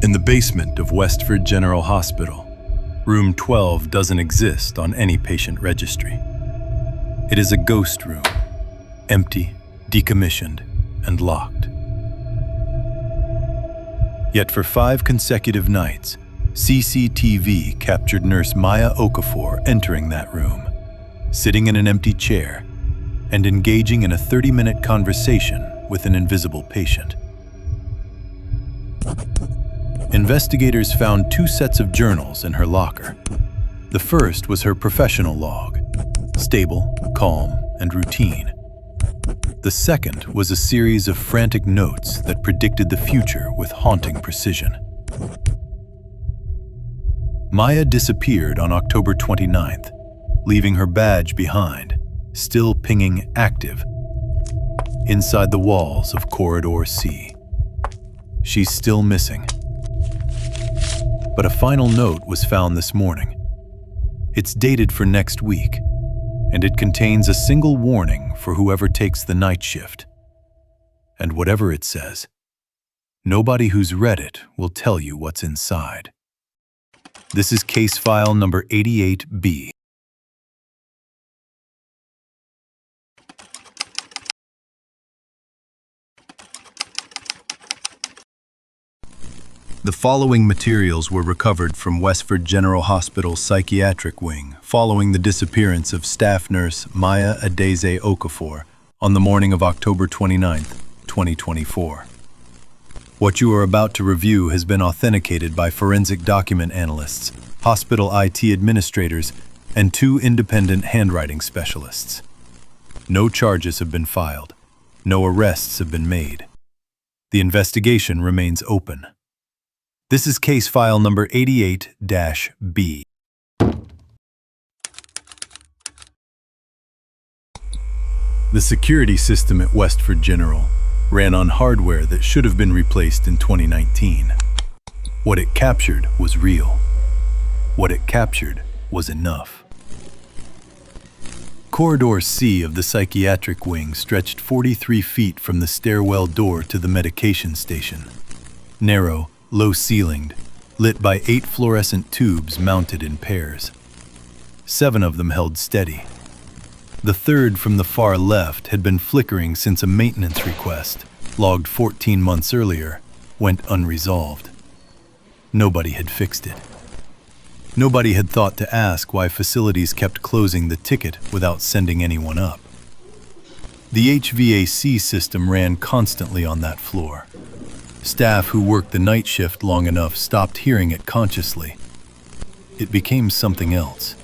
In the basement of Westford General Hospital, room 12 doesn't exist on any patient registry. It is a ghost room, empty, decommissioned, and locked. Yet for 5 consecutive nights, CCTV captured nurse Maya Okafor entering that room, sitting in an empty chair, and engaging in a 30-minute conversation with an invisible patient. Investigators found 2 sets of journals in her locker. The first was her professional log, stable, calm, and routine. The second was a series of frantic notes that predicted the future with haunting precision. Maya disappeared on October 29th, leaving her badge behind, still pinging active, inside the walls of Corridor C. She's still missing. But a final note was found this morning. It's dated for next week, and it contains a single warning for whoever takes the night shift. And whatever it says, nobody who's read it will tell you what's inside. This is case file number 88B. The following materials were recovered from Westford General Hospital's psychiatric wing following the disappearance of staff nurse Maya Adeze Okafor on the morning of October 29, 2024. What you are about to review has been authenticated by forensic document analysts, hospital IT administrators, and 2 independent handwriting specialists. No charges have been filed. No arrests have been made. The investigation remains open. This is case file number 88-B. The security system at Westford General ran on hardware that should have been replaced in 2019. What it captured was real. What it captured was enough. Corridor C of the psychiatric wing stretched 43 feet from the stairwell door to the medication station. Narrow, low-ceilinged, lit by 8 fluorescent tubes mounted in pairs. 7 of them held steady. The third from the far left had been flickering since a maintenance request, logged 14 months earlier, went unresolved. Nobody had fixed it. Nobody had thought to ask why facilities kept closing the ticket without sending anyone up. The HVAC system ran constantly on that floor. Staff who worked the night shift long enough stopped hearing it consciously. It became something else.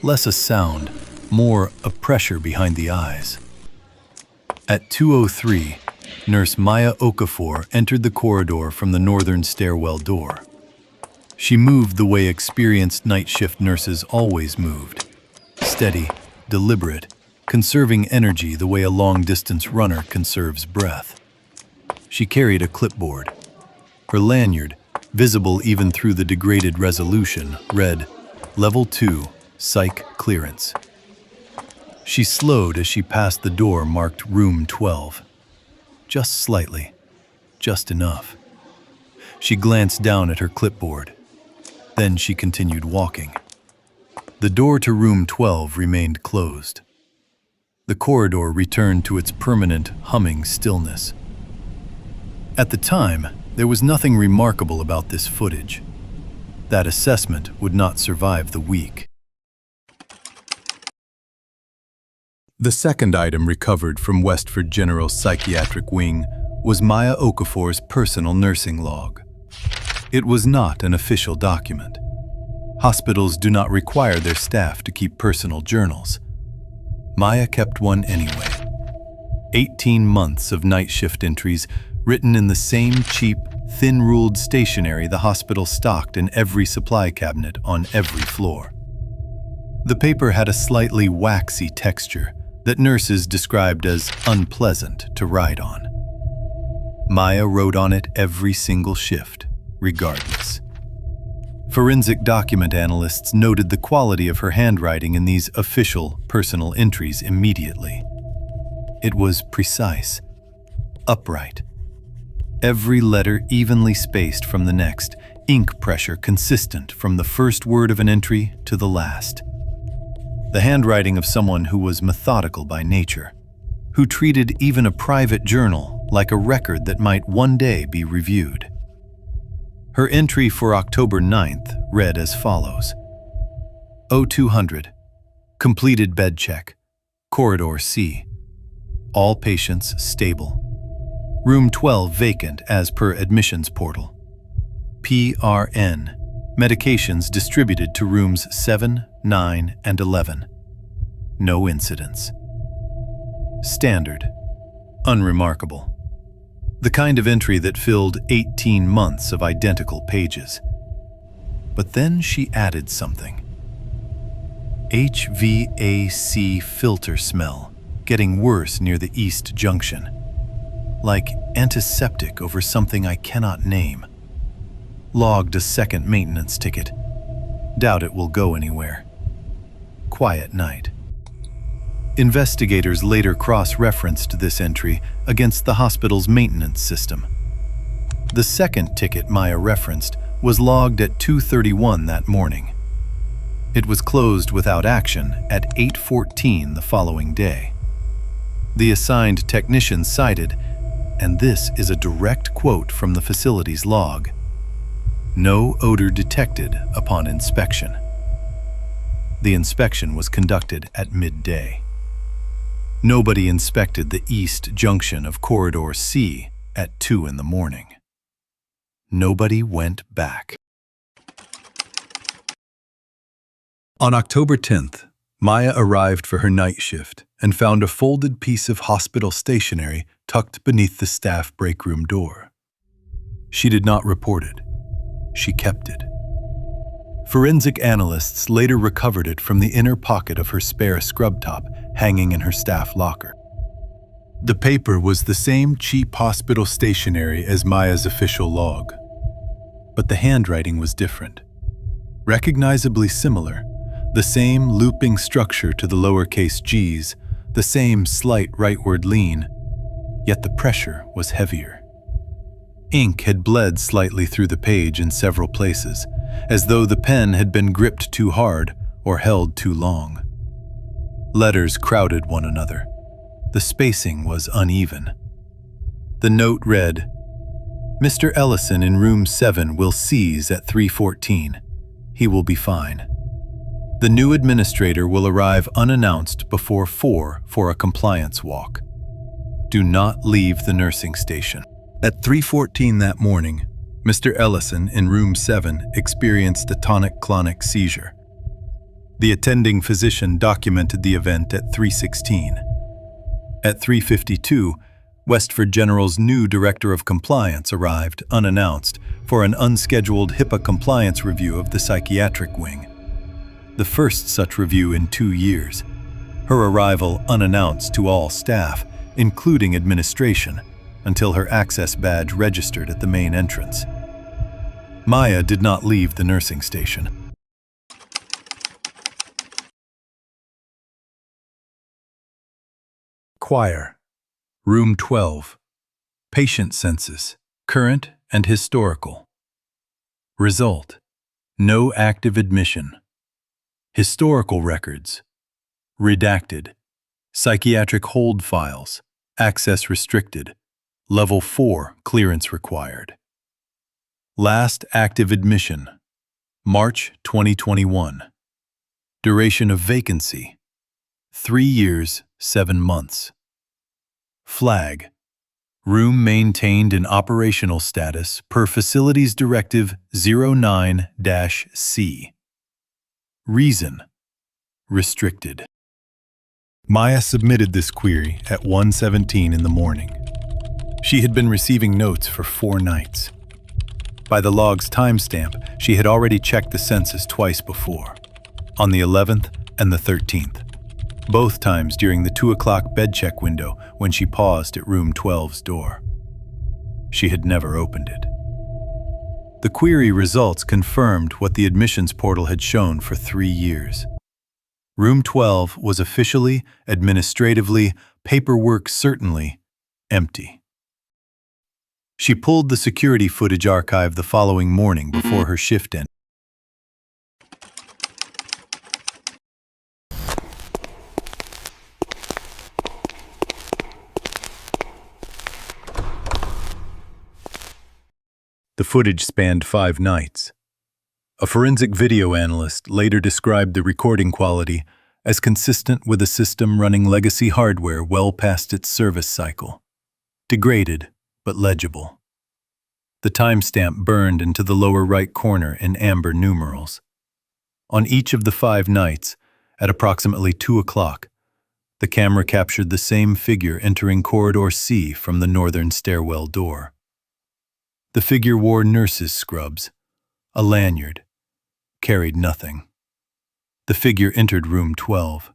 Less a sound, more a pressure behind the eyes. At 2:03, nurse Maya Okafor entered the corridor from the northern stairwell door. She moved the way experienced night shift nurses always moved. Steady, deliberate, conserving energy the way a long-distance runner conserves breath. She carried a clipboard. Her lanyard, visible even through the degraded resolution, read, Level 2, Psych Clearance. She slowed as she passed the door marked Room 12. Just slightly. Just enough. She glanced down at her clipboard. Then she continued walking. The door to Room 12 remained closed. The corridor returned to its permanent, humming stillness. At the time, there was nothing remarkable about this footage. That assessment would not survive the week. The second item recovered from Westford General's psychiatric wing was Maya Okafor's personal nursing log. It was not an official document. Hospitals do not require their staff to keep personal journals. Maya kept one anyway. 18 months of night shift entries written in the same cheap, thin-ruled stationery the hospital stocked in every supply cabinet on every floor. The paper had a slightly waxy texture that nurses described as unpleasant to write on. Maya wrote on it every single shift, regardless. Forensic document analysts noted the quality of her handwriting in these official, personal entries immediately. It was precise, upright. every letter evenly spaced from the next, ink pressure consistent from the first word of an entry to the last. The handwriting of someone who was methodical by nature, who treated even a private journal like a record that might one day be reviewed. Her entry for October 9th read as follows: 0200, completed bed check, corridor C. All patients stable. Room 12 vacant as per admissions portal. PRN, medications distributed to rooms 7, 9, and 11. No incidents. Standard. Unremarkable. The kind of entry that filled 18 months of identical pages. But then she added something. HVAC filter smell, getting worse near the East Junction. Like antiseptic over something I cannot name. Logged a second maintenance ticket. Doubt it will go anywhere. Quiet night. Investigators later cross-referenced this entry against the hospital's maintenance system. The second ticket Maya referenced was logged at 2:31 that morning. It was closed without action at 8:14 the following day. The assigned technician cited, and this is a direct quote from the facility's log, "No odor detected upon inspection." The inspection was conducted at midday. Nobody inspected the East Junction of Corridor C at 2 in the morning. Nobody went back. On October 10th, Maya arrived for her night shift and found a folded piece of hospital stationery tucked beneath the staff break room door. She did not report it. She kept it. Forensic analysts later recovered it from the inner pocket of her spare scrub top hanging in her staff locker. The paper was the same cheap hospital stationery as Maya's official log. But the handwriting was different. Recognizably similar, the same looping structure to the lowercase g's, the same slight rightward lean, yet the pressure was heavier. Ink had bled slightly through the page in several places, as though the pen had been gripped too hard or held too long. Letters crowded one another. The spacing was uneven. The note read, "Mr. Ellison in room 7 will seize at 3:14. He will be fine. The new administrator will arrive unannounced before 4 for a compliance walk. Do not leave the nursing station." At 3:14 that morning, Mr. Ellison in room 7 experienced a tonic-clonic seizure. The attending physician documented the event at 3:16. At 3:52, Westford General's new director of compliance arrived unannounced for an unscheduled HIPAA compliance review of the psychiatric wing. The first such review in 2 years. Her arrival unannounced to all staff, including administration, until her access badge registered at the main entrance. Maya did not leave the nursing station. Choir. Room 12. Patient census, current and historical. Result: no active admission. Historical records: redacted. Psychiatric hold files, access restricted. Level 4 clearance required. Last active admission: March 2021. Duration of vacancy: 3 years, 7 months. Flag: room maintained in operational status per Facilities Directive 09-C. Reason: restricted. Maya submitted this query at 1:17 in the morning. She had been receiving notes for 4 nights. By the log's timestamp, she had already checked the census twice before, on the 11th and the 13th, both times during the 2 o'clock bed check window when she paused at room 12's door. She had never opened it. The query results confirmed what the admissions portal had shown for 3 years. Room 12 was officially, administratively, paperwork certainly, empty. She pulled the security footage archive the following morning before her shift ended. The footage spanned 5 nights. A forensic video analyst later described the recording quality as consistent with a system running legacy hardware well past its service cycle. Degraded, but legible. The timestamp burned into the lower right corner in amber numerals. On each of the 5 nights, at approximately 2 o'clock, the camera captured the same figure entering corridor C from the northern stairwell door. The figure wore nurse's scrubs, a lanyard, carried nothing. The figure entered room 12.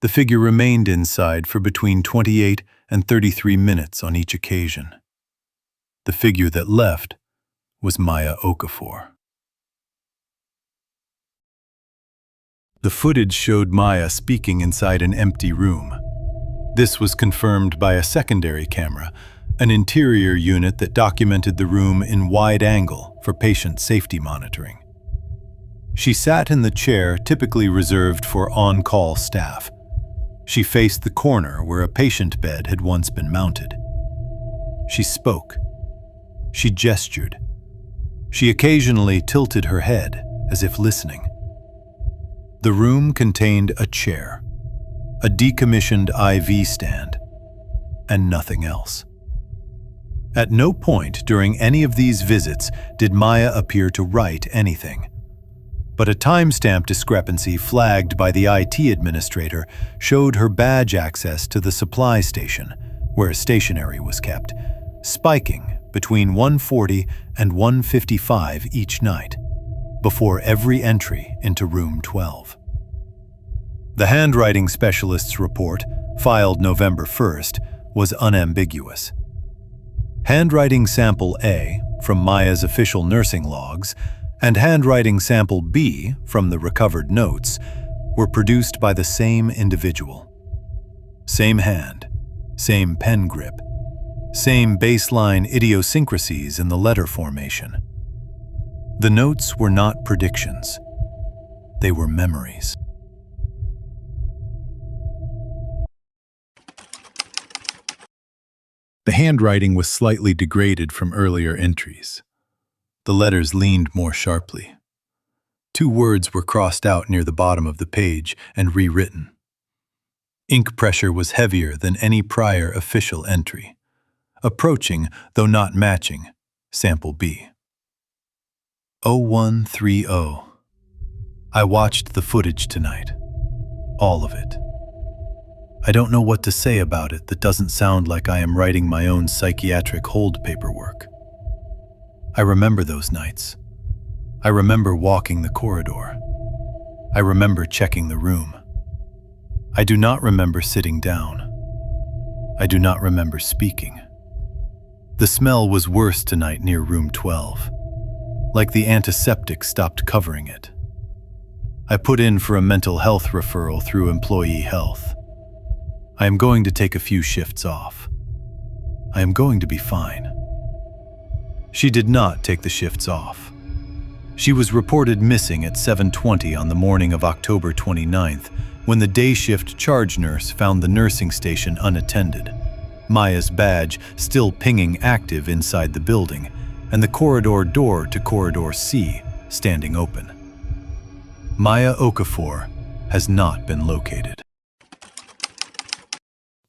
The figure remained inside for between 28 and 33 minutes on each occasion. The figure that left was Maya Okafor. The footage showed Maya speaking inside an empty room. This was confirmed by a secondary camera, an interior unit that documented the room in wide angle for patient safety monitoring. She sat in the chair typically reserved for on-call staff. She faced the corner where a patient bed had once been mounted. She spoke. She gestured. She occasionally tilted her head as if listening. The room contained a chair, a decommissioned IV stand, and nothing else. At no point during any of these visits did Maya appear to write anything. But a timestamp discrepancy flagged by the IT administrator showed her badge access to the supply station, where stationery was kept, spiking between 1:40 and 1:55 each night, before every entry into room 12. The handwriting specialist's report, filed November 1st, was unambiguous. Handwriting sample A, from Maya's official nursing logs, and handwriting sample B, from the recovered notes, were produced by the same individual. Same hand, same pen grip, same baseline idiosyncrasies in the letter formation. The notes were not predictions. They were memories. The handwriting was slightly degraded from earlier entries. The letters leaned more sharply. 2 words were crossed out near the bottom of the page and rewritten. Ink pressure was heavier than any prior official entry, approaching, though not matching, sample B. 0130. I watched the footage tonight. All of it. I don't know what to say about it that doesn't sound like I am writing my own psychiatric hold paperwork. I remember those nights. I remember walking the corridor. I remember checking the room. I do not remember sitting down. I do not remember speaking. The smell was worse tonight near room 12, like the antiseptic stopped covering it. I put in for a mental health referral through employee health. I am going to take a few shifts off. I am going to be fine. She did not take the shifts off. She was reported missing at 7:20 on the morning of October 29th, when the day shift charge nurse found the nursing station unattended, Maya's badge still pinging active inside the building, and the corridor door to corridor C standing open. Maya Okafor has not been located.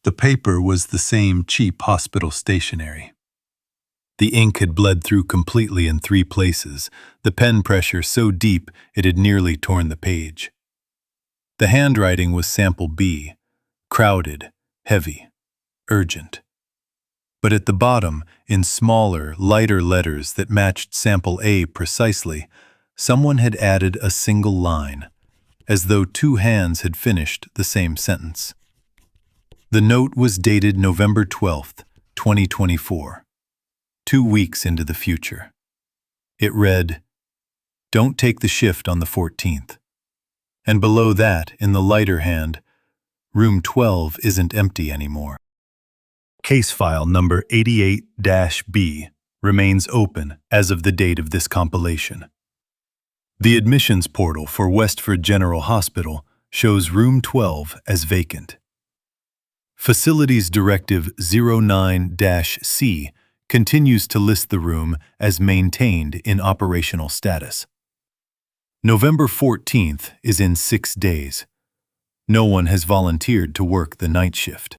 The paper was the same cheap hospital stationery. The ink had bled through completely in 3 places, the pen pressure so deep it had nearly torn the page. The handwriting was sample B, crowded, heavy, urgent. But at the bottom, in smaller, lighter letters that matched sample A precisely, someone had added a single line, as though 2 hands had finished the same sentence. The note was dated November 12th, 2024, 2 weeks into the future. It read, "Don't take the shift on the 14th. And below that, in the lighter hand, room 12 isn't empty anymore." Case file number 88-B remains open as of the date of this compilation. The admissions portal for Westford General Hospital shows room 12 as vacant. Facilities Directive 09-C continues to list the room as maintained in operational status. November 14th is in 6 days. No one has volunteered to work the night shift.